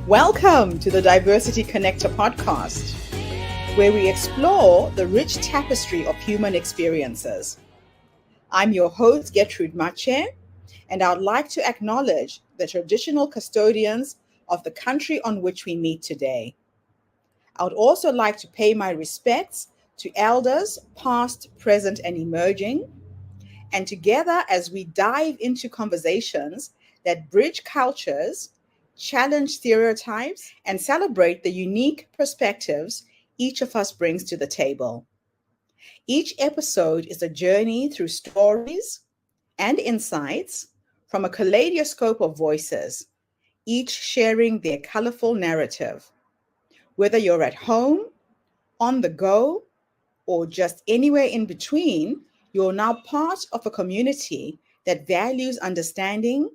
Welcome to the Diversity Connector podcast, where we explore the rich tapestry of human experiences. I'm your host, Gertrude Mache, and I'd like to acknowledge the traditional custodians of the country on which we meet today. I would also like to pay my respects to elders, past, present, and emerging, and together as we dive into conversations that bridge cultures, challenge stereotypes, and celebrate the unique perspectives each of us brings to the table. Each episode is a journey through stories and insights from a kaleidoscope of voices, each sharing their colorful narrative. Whether you're at home, on the go, or just anywhere in between, you're now part of a community that values understanding,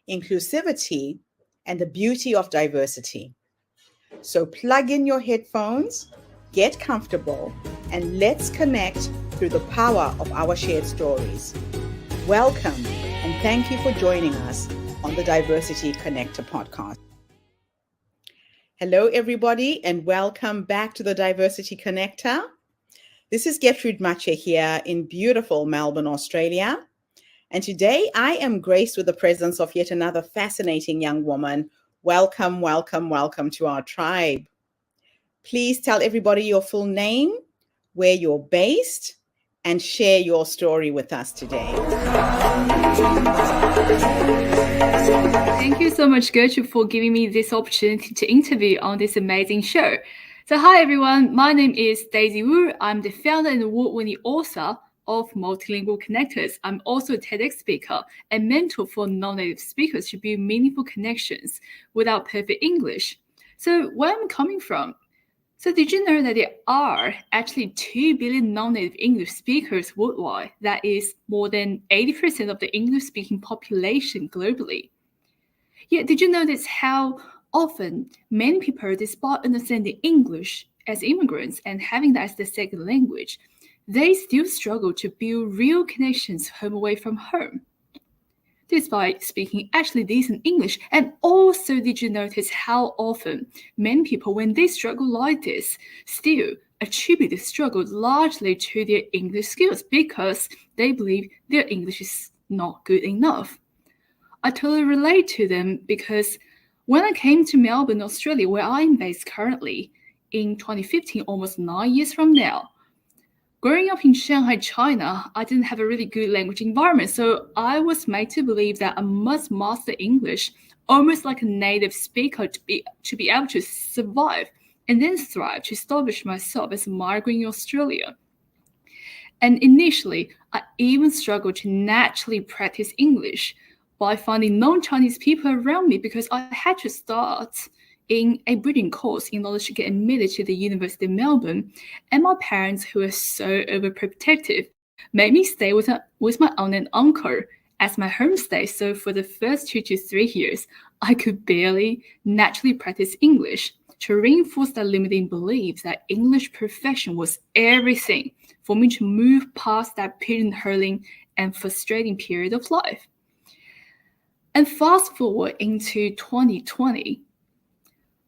inclusivity, and the beauty of diversity. So plug in your headphones, get comfortable, and let's connect through the power of our shared stories. Welcome, and thank you for joining us on the Diversity Connector podcast. Hello, everybody, and welcome back to the Diversity Connector. This is Gertrude Mache here in beautiful Melbourne, Australia. And today I am graced with the presence of yet another fascinating young woman. Welcome, welcome, welcome to our tribe. Please tell everybody your full name, where you're based, and share your story with us today. Thank you so much, Gertrude, for giving me this opportunity to interview on this amazing show. So hi, everyone. My name is Daisy Wu. I'm the founder and award-winning author of Multilingual Connectors. I'm also a TEDx speaker and mentor for non-native speakers to build meaningful connections without perfect English. So where I'm coming from? So did you know that there are actually 2 billion non-native English speakers worldwide? That is more than 80% of the English-speaking population globally. Yet did you notice how often many people, despite understanding English as immigrants and having that as the second language, they still struggle to build real connections home away from home, despite speaking actually decent English? And also, did you notice how often many people, when they struggle like this, still attribute the struggle largely to their English skills because they believe their English is not good enough? I totally relate to them because when I came to Melbourne, Australia, where I'm based currently, in 2015, almost 9 years from now, growing up in Shanghai, China, I didn't have a really good language environment, so I was made to believe that I must master English almost like a native speaker to be able to survive and then thrive to establish myself as a migrant in Australia. And initially, I even struggled to naturally practice English by finding non-Chinese people around me because I had to start in a bridging course in order to get admitted to the University of Melbourne, and my parents, who were so overprotective, made me stay with my aunt and uncle as my homestay. So for the first 2 to 3 years, I could barely naturally practice English to reinforce that limiting belief that English perfection was everything for me to move past that pigeonholing and frustrating period of life. And fast forward into 2020,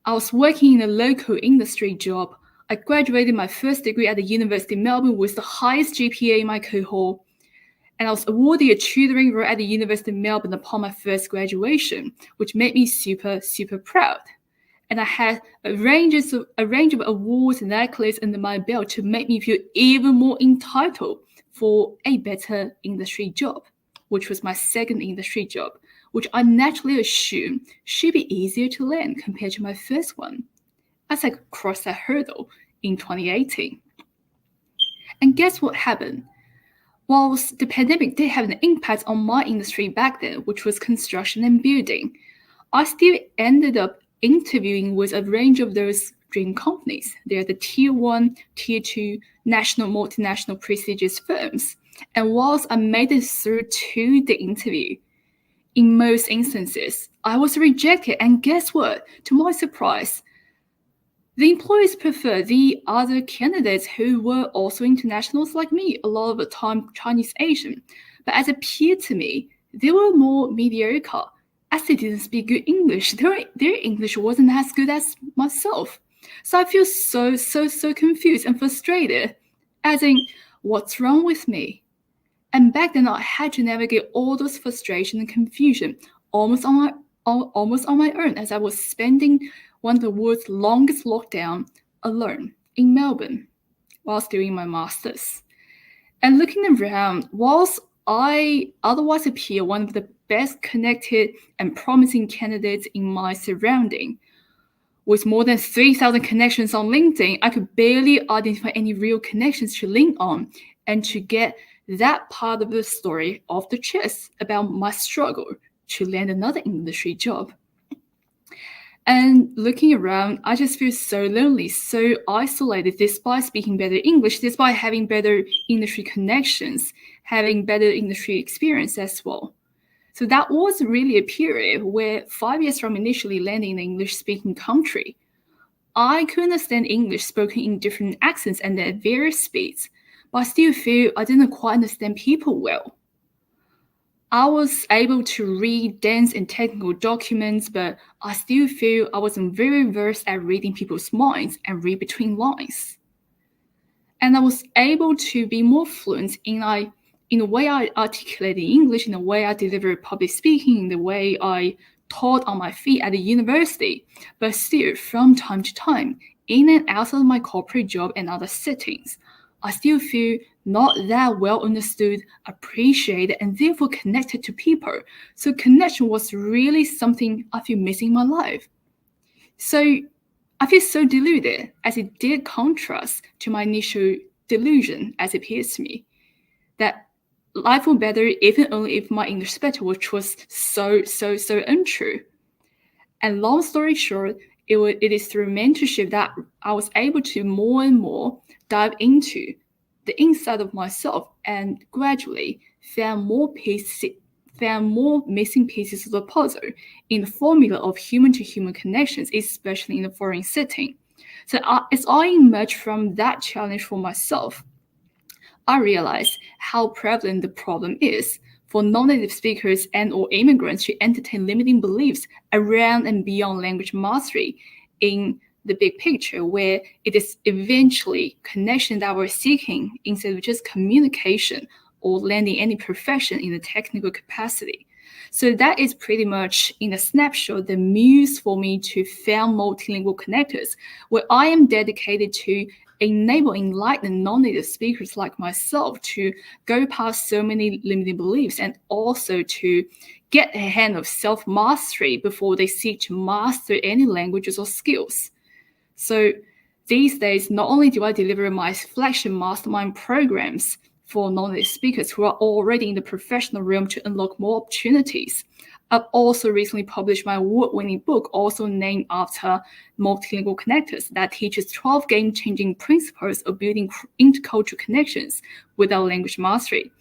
I was working in a local industry job. I graduated my first degree at the University of Melbourne with the highest GPA in my cohort, and I was awarded a tutoring role at the University of Melbourne upon my first graduation, which made me super, super proud. And I had a range of awards and accolades under my belt to make me feel even more entitled for a better industry job, which was my second industry job, which I naturally assumed should be easier to land compared to my first one, as I crossed that hurdle in 2018. And guess what happened? Whilst the pandemic did have an impact on my industry back then, which was construction and building, I still ended up interviewing with a range of those dream companies. They're the Tier 1, Tier 2, national, multinational prestigious firms. And whilst I made it through to the interview, in most instances, I was rejected. And guess what? To my surprise, the employers prefer the other candidates who were also internationals like me, a lot of the time Chinese Asian. But as it appeared to me, they were more mediocre as they didn't speak good English. Their English wasn't as good as myself. So I feel so confused and frustrated, as in, what's wrong with me? And back then I had to navigate all those frustration and confusion almost on my own, as I was spending one of the world's longest lockdown alone in Melbourne whilst doing my master's. And looking around, whilst I otherwise appear one of the best connected and promising candidates in my surrounding, with more than 3,000 connections on LinkedIn, I could barely identify any real connections to link on and to get that part of the story off the chest about my struggle to land another industry job. And looking around, I just feel so lonely, so isolated, despite speaking better English, despite having better industry connections, having better industry experience as well. So that was really a period where 5 years from initially landing in an English-speaking country, I could understand English spoken in different accents and at various speeds, but I still feel I didn't quite understand people well. I was able to read dense and technical documents, but I still feel I wasn't very versed at reading people's minds and read between lines. And I was able to be more fluent in the way I articulated English, in the way I delivered public speaking, in the way I taught on my feet at the university. But still, from time to time, in and out of my corporate job and other settings, I still feel not that well understood, appreciated, and therefore connected to people. So connection was really something I feel missing in my life. So I feel so deluded, as it did contrast to my initial delusion, as it appears to me, that life will be better even only if my English is better, which was so untrue. And long story short, it is through mentorship that I was able to more and more dive into the inside of myself and gradually found more missing pieces of the puzzle in the formula of human-to-human connections, especially in a foreign setting. So as I emerged from that challenge for myself, I realized how prevalent the problem is for non-native speakers and or immigrants to entertain limiting beliefs around and beyond language mastery in the big picture, where it is eventually connection that we're seeking instead of just communication or landing any profession in a technical capacity. So that is pretty much, in a snapshot, the muse for me to found Multilingual Connectors, where I am dedicated to enable enlightened non-native speakers like myself to go past so many limiting beliefs and also to get a hand of self-mastery before they seek to master any languages or skills. So these days, not only do I deliver my flagship mastermind programs for non-native speakers who are already in the professional realm to unlock more opportunities, I've also recently published my award-winning book, also named after Multilingual Connectors, that teaches 12 game-changing principles of building intercultural connections without language mastery.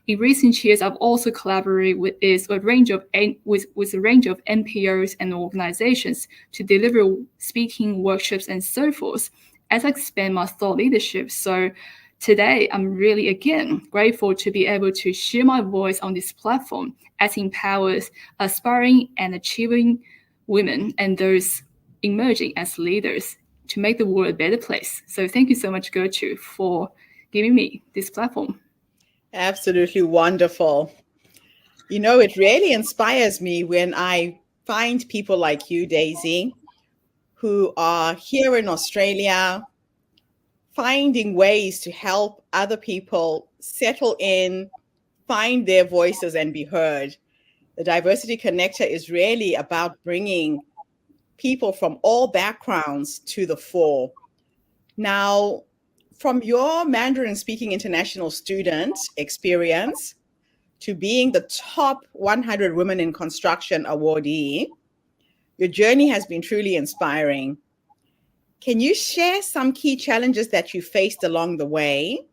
In recent years, I've also collaborated with a range of NPOs and organizations to deliver speaking workshops and so forth as I expand my thought leadership. So today, I'm really, again, grateful to be able to share my voice on this platform as it empowers aspiring and achieving women and those emerging as leaders to make the world a better place. So thank you so much, Gertrude, for giving me this platform. Absolutely wonderful. You know, it really inspires me when I find people like you, Daisy, who are here in Australia, finding ways to help other people settle in, find their voices and be heard. The Diversity Connector is really about bringing people from all backgrounds to the fore. Now, from your Mandarin speaking international student experience to being the top 100 women in construction awardee, your journey has been truly inspiring. Can you share some key challenges that you faced along the way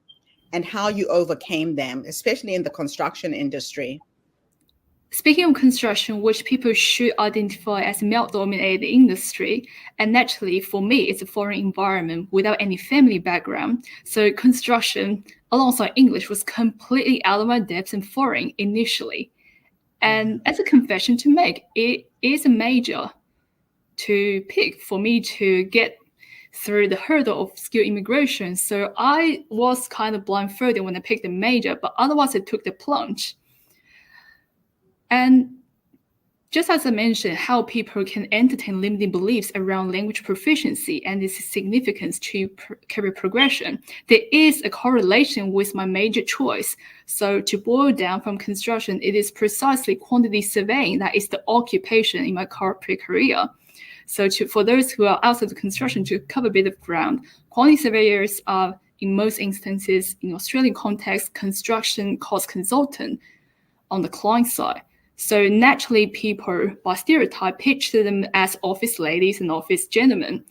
and how you overcame them, especially in the construction industry? Speaking of construction, which people should identify as a male-dominated industry, and naturally for me, it's a foreign environment without any family background. So construction, alongside English, was completely out of my depth and foreign initially. And as a confession to make, it is a major to pick for me to get through the hurdle of skilled immigration. So I was kind of blindfolded when I picked the major, but otherwise I took the plunge. And just as I mentioned, how people can entertain limiting beliefs around language proficiency and its significance to career progression, there is a correlation with my major choice. So to boil down from construction, it is precisely quantity surveying that is the occupation in my corporate career. So for those who are outside of construction, to cover a bit of ground, quantity surveyors are, in most instances, in Australian context, construction cost consultant on the client side. So naturally, people, by stereotype, picture them as office ladies and office gentlemen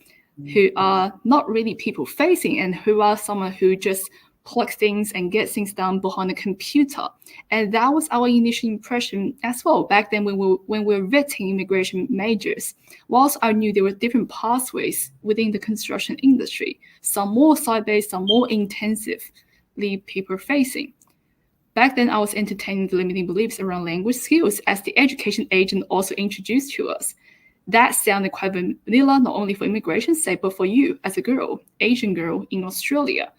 who are not really people-facing and who are someone who just plugs things and gets things done behind a computer. And that was our initial impression as well back then when we were vetting immigration majors. Whilst I knew there were different pathways within the construction industry, some more site-based, some more intensively people-facing. Back then, I was entertaining the limiting beliefs around language skills as the education agent also introduced to us. That sounded quite vanilla, not only for immigration's sake, but for you as a girl, Asian girl in Australia.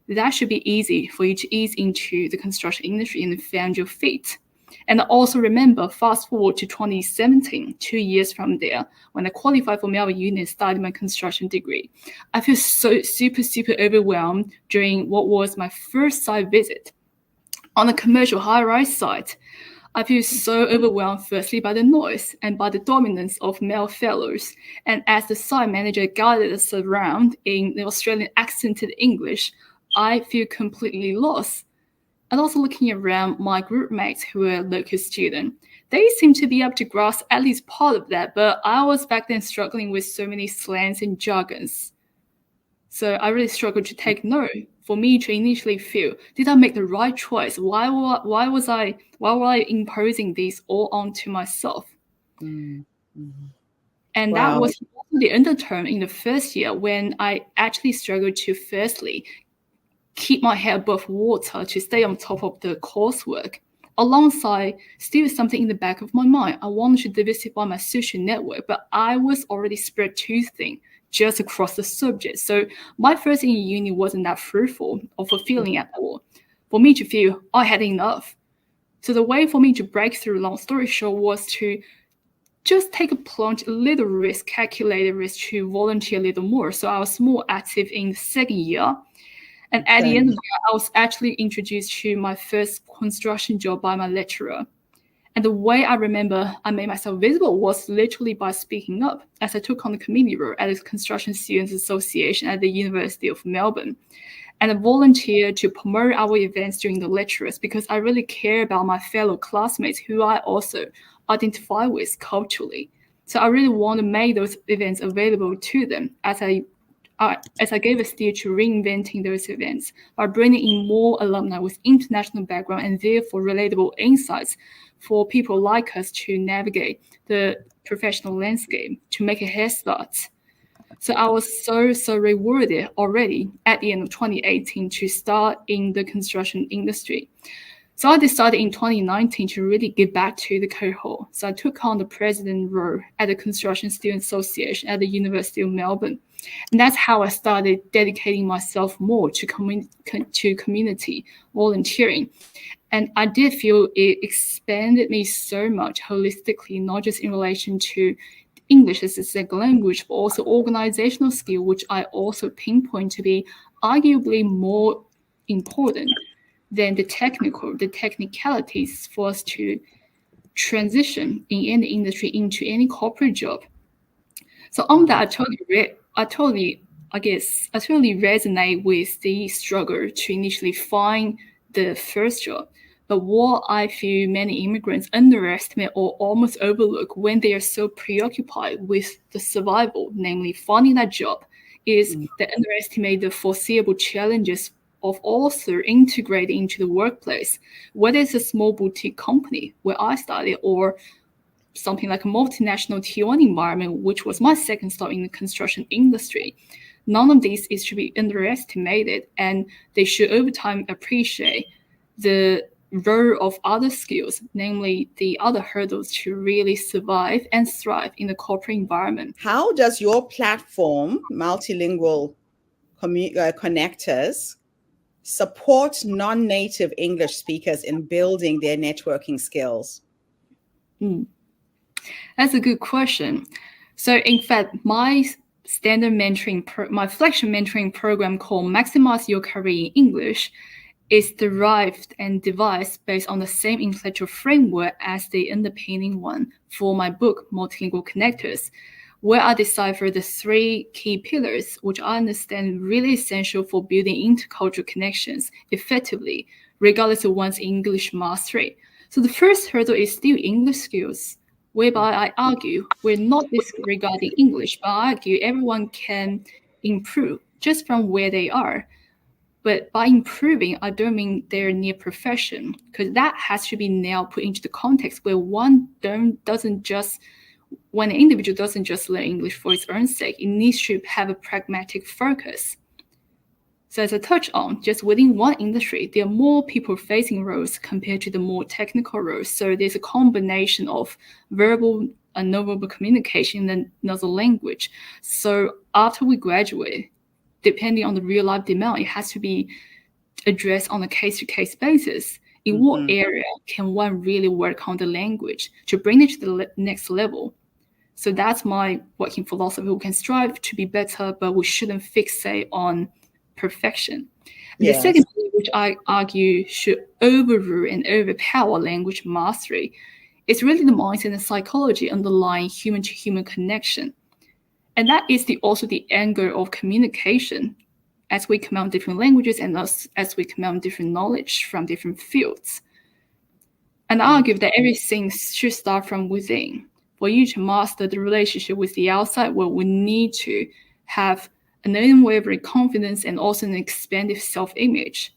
That should be easy for you to ease into the construction industry and find your feet. And I also remember, fast forward to 2017, 2 years from there, when I qualified for Melbourne Uni and started my construction degree. I feel so super overwhelmed during what was my first site visit. On a commercial high-rise site, I feel so overwhelmed firstly by the noise and by the dominance of male fellows. And as the site manager guided us around in the Australian accented English, I feel completely lost. And also looking around my group mates who were local students, they seem to be able to grasp at least part of that, but I was back then struggling with so many slangs and jargons. So I really struggled to take note. For me to initially feel, did I make the right choice? Why was I imposing these all onto myself? Mm-hmm. And that was the undertone in the first year when I actually struggled to firstly keep my head above water to stay on top of the coursework. Alongside, still something in the back of my mind, I wanted to diversify my social network, but I was already spread too thin just across the subject. So my first year in uni wasn't that fruitful or fulfilling at all. For me to feel I had enough. So the way for me to break through, long story short, was to just take a plunge, a little risk, calculated risk to volunteer a little more. So I was more active in the second year. And at the end of the year, I was actually introduced to my first construction job by my lecturer. And the way I remember I made myself visible was literally by speaking up, as I took on the committee role at the Construction Students Association at the University of Melbourne. And I volunteered to promote our events during the lectures because I really care about my fellow classmates who I also identify with culturally. So I really want to make those events available to them as I gave a steer to reinventing those events by bringing in more alumni with international background and therefore relatable insights for people like us to navigate the professional landscape, to make a head start. So I was so rewarded already at the end of 2018 to start in the construction industry. So I decided in 2019 to really get back to the cohort. So I took on the president role at the Construction Students Association at the University of Melbourne. And that's how I started dedicating myself more to community volunteering. And I did feel it expanded me so much holistically, not just in relation to English as a second language, but also organizational skill, which I also pinpoint to be arguably more important than the technicalities for us to transition in any industry into any corporate job. So on that, I totally resonate with the struggle to initially find the first job. But what I feel many immigrants underestimate or almost overlook when they are so preoccupied with the survival, namely finding that job, is they underestimate the foreseeable challenges of also integrating into the workplace, whether it's a small boutique company where I started or something like a multinational Tier 1 environment, which was my second stop in the construction industry. None of these is to be underestimated, and they should over time appreciate the row of other skills, namely the other hurdles to really survive and thrive in the corporate environment. How does your platform, Multilingual Connectors, support non-native English speakers in building their networking skills? That's a good question. So in fact, my standard mentoring, my flagship mentoring program called Maximize Your Career in English is derived and devised based on the same intellectual framework as the underpinning one for my book, Multilingual Connectors, where I decipher the 3 key pillars, which I understand really essential for building intercultural connections effectively, regardless of one's English mastery. So the first hurdle is still English skills, whereby I argue we're not disregarding English, but I argue everyone can improve just from where they are. But by improving, I don't mean they're near perfection, because that has to be now put into the context where when an individual doesn't just learn English for its own sake, it needs to have a pragmatic focus. So as I touched on, just within one industry, there are more people-facing roles compared to the more technical roles. So there's a combination of verbal and non-verbal communication in another language. So after we graduate, depending on the real-life demand, it has to be addressed on a case-to-case basis. In what area can one really work on the language to bring it to the next level? So that's my working philosophy. We can strive to be better, but we shouldn't fixate on perfection. Yes. The second thing, which I argue should overrule and overpower language mastery, is really the mindset and psychology underlying human-to-human connection. And that is also the angle of communication as we command different languages and as we command different knowledge from different fields. And I argue that everything should start from within. For you to master the relationship with the outside world, we need to have an unwavering confidence and also an expanded self-image.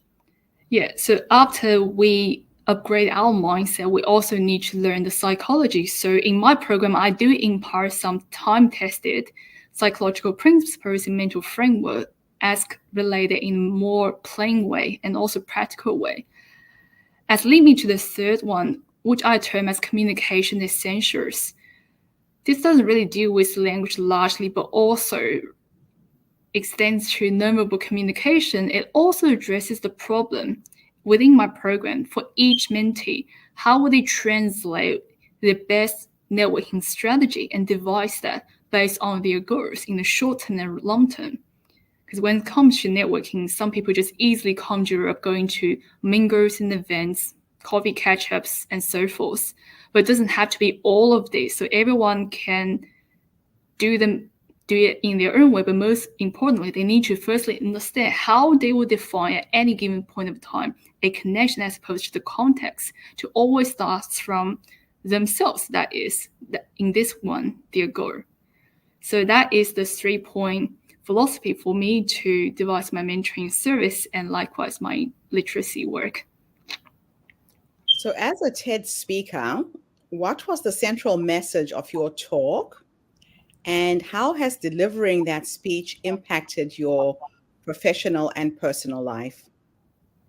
Yeah, so after we upgrade our mindset, we also need to learn the psychology. So in my program, I do impart some time-tested psychological principles and mental framework as related in more plain way and also practical way. As lead me to the third one, which I term as communication essentials. This doesn't really deal with language largely, but also extends to nonverbal communication. It also addresses the problem within my program for each mentee. How will they translate the best networking strategy and devise that based on their goals in the short term and long term? Because when it comes to networking, some people just easily conjure up going to mingles and events, coffee catch-ups, and so forth. But it doesn't have to be all of this. So everyone can do it in their own way. But most importantly, they need to firstly understand how they will define at any given point of time a connection as opposed to the context, to always start from themselves. That is, in this one, their goal. So that is the 3-point philosophy for me to devise my mentoring service and likewise my literacy work. So as a TED speaker, what was the central message of your talk, and how has delivering that speech impacted your professional and personal life?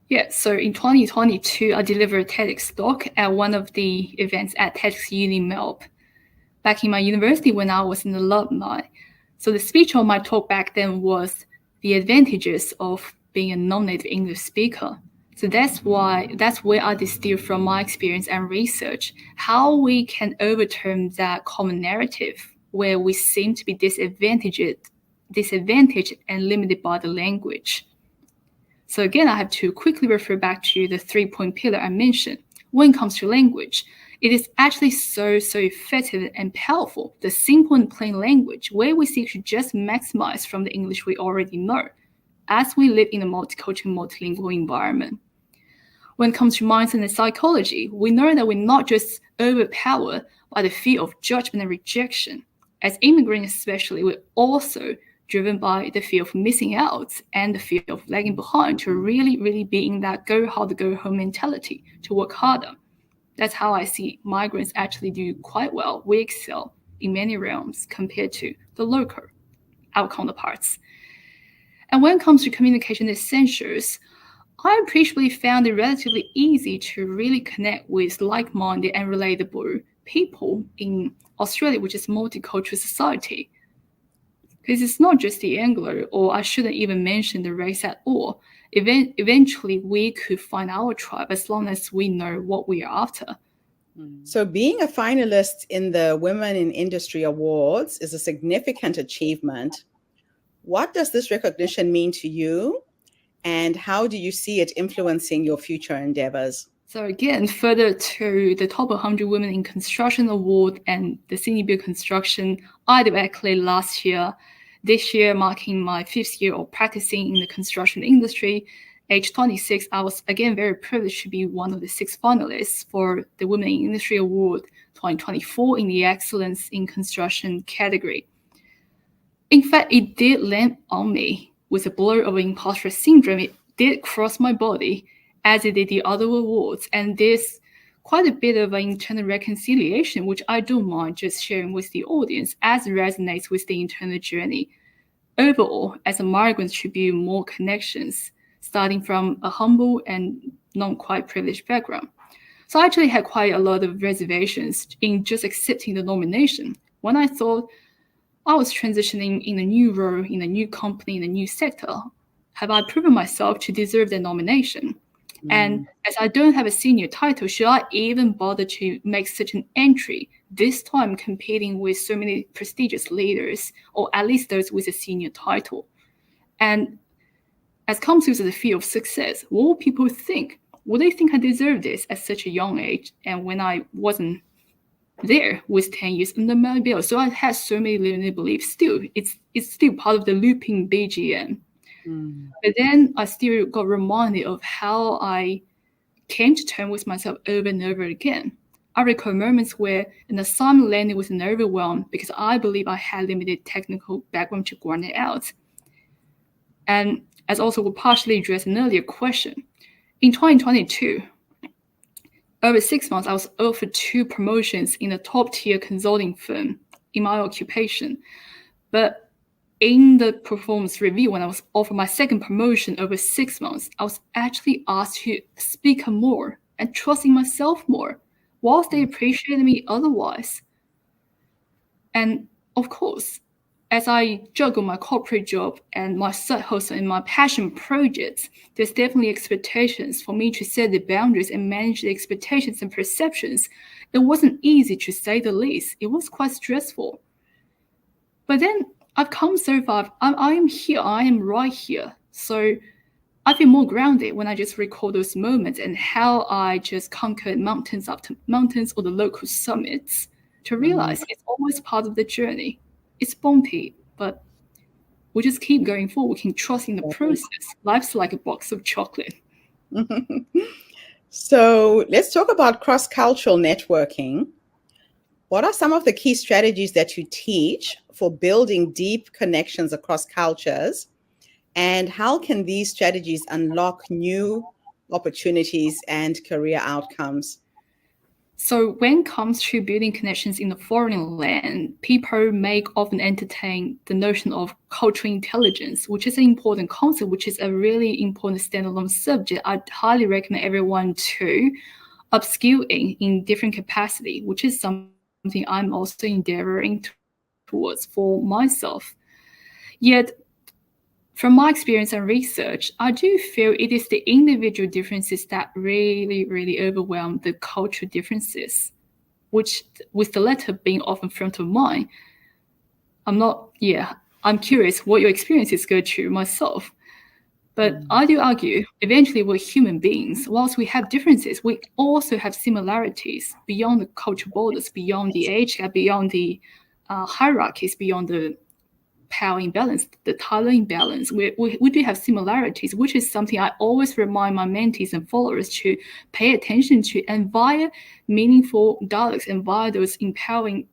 Yeah, so in 2022, I delivered a TEDx talk at one of the events at TEDx Uni Melbourne, back in my university when I was an alumni. So the speech on my talk back then was the advantages of being a non-native English speaker. So that's where I distill from my experience and research how we can overturn that common narrative where we seem to be disadvantaged and limited by the language. So again, I have to quickly refer back to the 3-point pillar I mentioned. When it comes to language, it is actually so effective and powerful, the simple and plain language, where we seek to just maximize from the English we already know, as we live in a multicultural, multilingual environment. When it comes to mindset and psychology, we know that we're not just overpowered by the fear of judgment and rejection. As immigrants especially, we're also driven by the fear of missing out and the fear of lagging behind to really be in that go hard, go home mentality, to work harder. That's how I see migrants actually do quite well. We excel in many realms compared to the local, our counterparts. And when it comes to communication essentials, I appreciably found it relatively easy to really connect with like-minded and relatable people in Australia, which is a multicultural society. Because it's not just the Anglo, or I shouldn't even mention the race at all. Eventually, we could find our tribe as long as we know what we are after. So, being a finalist in the Women in Industry Awards is a significant achievement. What does this recognition mean to you, and how do you see it influencing your future endeavors? So again, further to the Top 100 Women in Construction Award and the Sydney Build Construction, I directly last year. This year, marking my 5th year of practicing in the construction industry, age 26, I was again very privileged to be one of the 6 finalists for the Women in Industry Award 2024 in the Excellence in Construction category. In fact, it did land on me with a blow of imposter syndrome. It did cross my body, as it did the other awards, and there's quite a bit of an internal reconciliation, which I don't mind just sharing with the audience, as it resonates with the internal journey. Overall, as a migrant should build more connections, starting from a humble and not quite privileged background. So I actually had quite a lot of reservations in just accepting the nomination. When I thought I was transitioning in a new role, in a new company, in a new sector, have I proven myself to deserve the nomination? And as I don't have a senior title, should I even bother to make such an entry, this time competing with so many prestigious leaders, or at least those with a senior title? And as comes with the fear of success, what will people think? Will they think I deserve this at such a young age, and when I wasn't there with 10 years under my belt? So I had so many limiting beliefs. Still, it's still part of the looping BGM. But then I still got reminded of how I came to terms with myself over and over again. I recall moments where an assignment landed with an overwhelm because I believe I had limited technical background to grind it out. And as also will partially address an earlier question, in 2022, over 6 months, I was offered 2 promotions in a top-tier consulting firm in my occupation. But in the performance review, when I was offered my second promotion over 6 months, I was actually asked to speak more and trust in myself more, whilst they appreciated me otherwise. And of course, as I juggle my corporate job and my side hustle and my passion projects, there's definitely expectations for me to set the boundaries and manage the expectations and perceptions. It wasn't easy, to say the least. It was quite stressful. But then I've come so far. I am here. I am right here. So I feel more grounded when I just recall those moments and how I just conquered mountains after mountains or the local summits to realize it's always part of the journey. It's bumpy, but we just keep going forward. We can trust in the process. Life's like a box of chocolate. So let's talk about cross-cultural networking. What are some of the key strategies that you teach for building deep connections across cultures? And how can these strategies unlock new opportunities and career outcomes? So when it comes to building connections in a foreign land, people may often entertain the notion of cultural intelligence, which is an important concept, which is a really important standalone subject. I'd highly recommend everyone to upskill in different capacity, which is something I'm also endeavoring towards for myself. Yet, from my experience and research, I do feel it is the individual differences that really, really overwhelm the cultural differences, which, with the latter being often front of mind. I'm curious what your experiences go to myself. But I do argue, eventually we're human beings. Whilst we have differences, we also have similarities beyond the cultural borders, beyond the age gap, beyond the hierarchies, beyond the power imbalance, the title imbalance. We do have similarities, which is something I always remind my mentees and followers to pay attention to. And via meaningful dialogues and via those empowering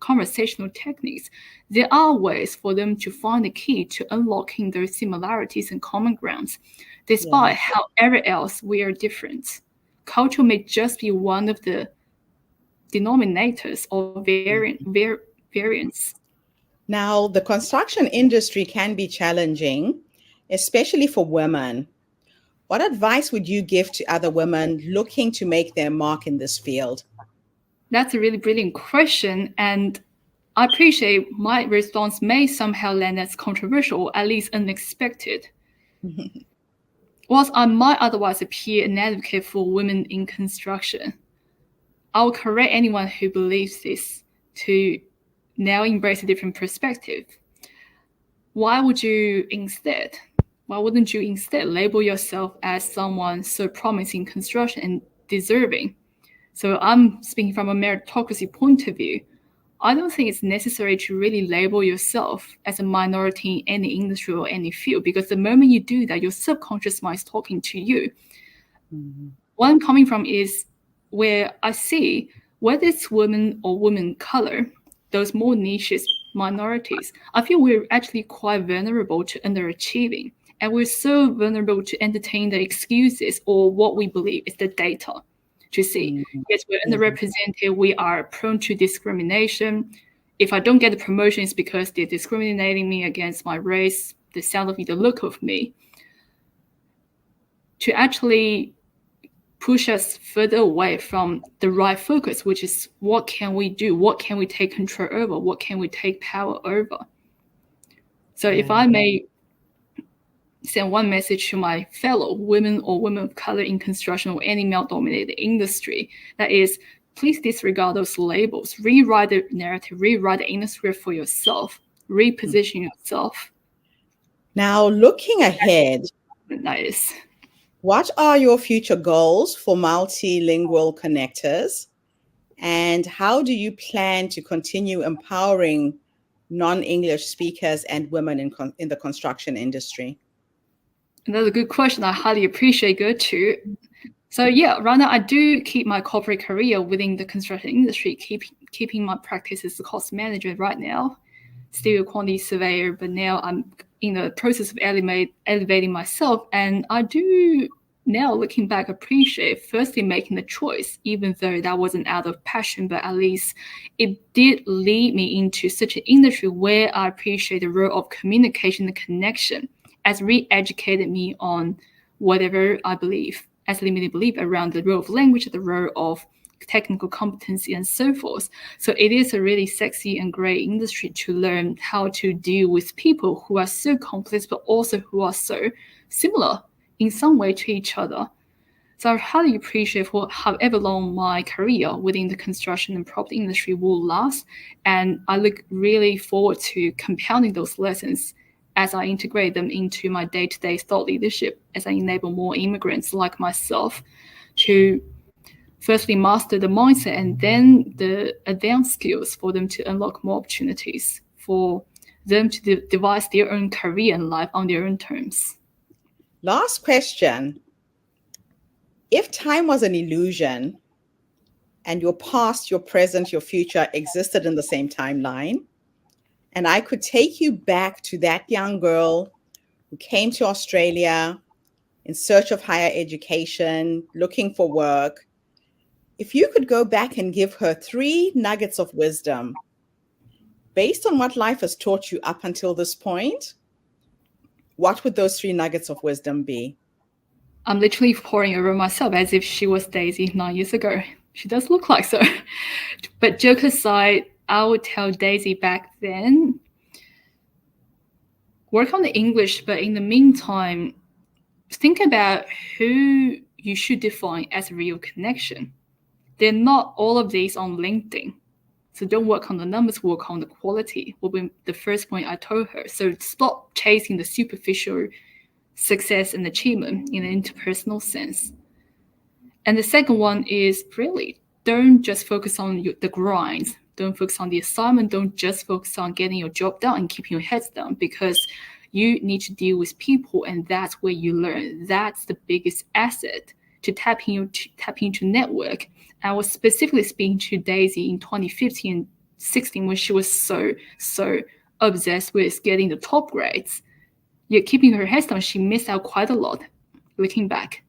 conversational techniques, there are ways for them to find the key to unlocking those similarities and common grounds. Despite however else we are different, culture may just be one of the denominators or variants. Now, the construction industry can be challenging, especially for women. What advice would you give to other women looking to make their mark in this field? That's a really brilliant question, and I appreciate my response may somehow land as controversial, or at least unexpected. Whilst I might otherwise appear an advocate for women in construction, I will correct anyone who believes this to now embrace a different perspective. Why wouldn't you instead label yourself as someone so promising in construction and deserving? So I'm speaking from a meritocracy point of view. I don't think it's necessary to really label yourself as a minority in any industry or any field, because the moment you do that, your subconscious mind is talking to you. Mm-hmm. Where I'm coming from is where I see whether it's women or women of color, those more niches, minorities, I feel we're actually quite vulnerable to underachieving. And we're so vulnerable to entertain the excuses or what we believe is the data. To see, yes, we're underrepresented, we are prone to discrimination. If I don't get the promotion, it's because they're discriminating me against my race, the sound of me, the look of me. To actually push us further away from the right focus, which is what can we do? What can we take control over? What can we take power over? So if I may send one message to my fellow women or women of color in construction or any male-dominated industry, that is, please disregard those labels. Rewrite the narrative, rewrite the industry for yourself, reposition yourself. Now, looking ahead, nice. What are your future goals for Multilingual Connectors? And how do you plan to continue empowering non-English speakers and women in the construction industry? That's a good question. I highly appreciate Gertrude. So yeah, right now I do keep my corporate career within the construction industry, keeping my practice as a cost manager right now, still a quantity surveyor, but now I'm in the process of elevating myself. And I do now, looking back, appreciate firstly making the choice, even though that wasn't out of passion, but at least it did lead me into such an industry where I appreciate the role of communication and connection, as re-educated me on whatever I believe, as limited belief around the role of language, the role of technical competency, and so forth. So it is a really sexy and great industry to learn how to deal with people who are so complex, but also who are so similar in some way to each other. So I highly appreciate for however long my career within the construction and property industry will last. And I look really forward to compounding those lessons as I integrate them into my day-to-day thought leadership, as I enable more immigrants like myself to firstly master the mindset and then the advanced skills for them to unlock more opportunities, for them to devise their own career and life on their own terms. Last question. If time was an illusion and your past, your present, your future existed in the same timeline, and I could take you back to that young girl who came to Australia in search of higher education, looking for work, if you could go back and give her 3 nuggets of wisdom based on what life has taught you up until this point, what would those 3 nuggets of wisdom be? I'm literally pouring over myself as if she was Daisy 9 years ago. She does look like so. But joke aside, I would tell Daisy back then, work on the English, but in the meantime, think about who you should define as a real connection. They're not all of these on LinkedIn. So don't work on the numbers, work on the quality, will be the first point I told her. So stop chasing the superficial success and achievement in an interpersonal sense. And the second one is really, don't just focus on the grind. Don't focus on the assignment. Don't just focus on getting your job done and keeping your heads down, because you need to deal with people, and that's where you learn. That's the biggest asset to tap into network. I was specifically speaking to Daisy in 2015 and 16 when she was so obsessed with getting the top grades. Yet keeping her head down, she missed out quite a lot, looking back.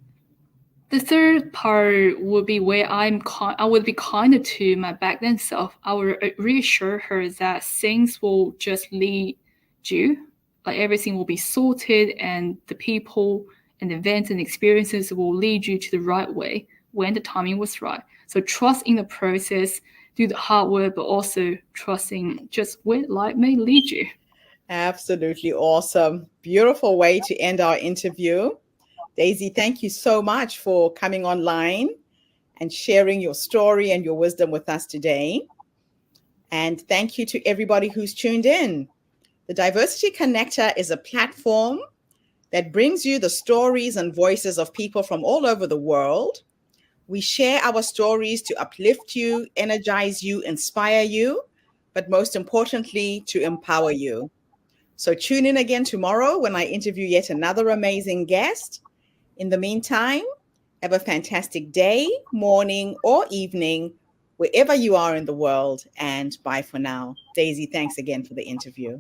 The third part would be where I would be kinder to my back then self. I would reassure her that things will just lead you, like everything will be sorted, and the people and events and experiences will lead you to the right way when the timing was right. So trust in the process, do the hard work, but also trusting just where life may lead you. Absolutely awesome. Beautiful way to end our interview. Daisy, thank you so much for coming online and sharing your story and your wisdom with us today. And thank you to everybody who's tuned in. The Diversity Connector is a platform that brings you the stories and voices of people from all over the world. We share our stories to uplift you, energize you, inspire you, but most importantly, to empower you. So tune in again tomorrow when I interview yet another amazing guest. In the meantime, have a fantastic day, morning, or evening, wherever you are in the world, and bye for now. Daisy, thanks again for the interview.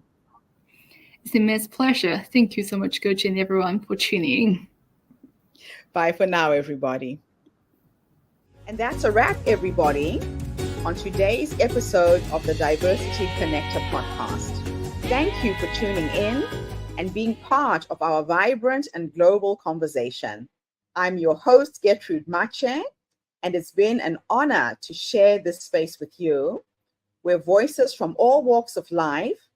It's an immense pleasure. Thank you so much, Coach, and everyone for tuning in. Bye for now, everybody. And that's a wrap, everybody, on today's episode of the Diversity Connector podcast. Thank you for tuning in and being part of our vibrant and global conversation. I'm your host, Gertrude Mache, and it's been an honor to share this space with you, where voices from all walks of life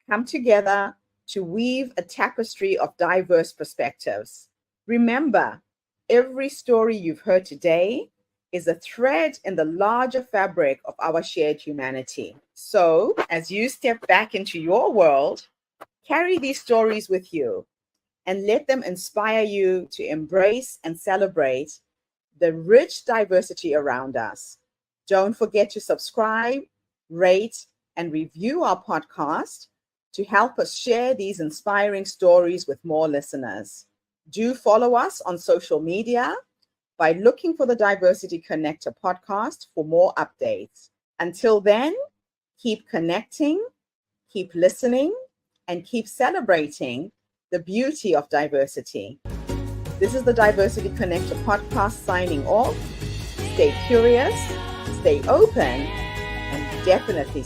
come together to weave a tapestry of diverse perspectives. Remember, every story you've heard today is a thread in the larger fabric of our shared humanity. So, as you step back into your world, carry these stories with you and let them inspire you to embrace and celebrate the rich diversity around us. Don't forget to subscribe, rate, and review our podcast to help us share these inspiring stories with more listeners. Do follow us on social media by looking for the Diversity Connector podcast for more updates. Until then, keep connecting, keep listening, and keep celebrating the beauty of diversity. This is the Diversity Connector podcast signing off. Stay curious, stay open, and definitely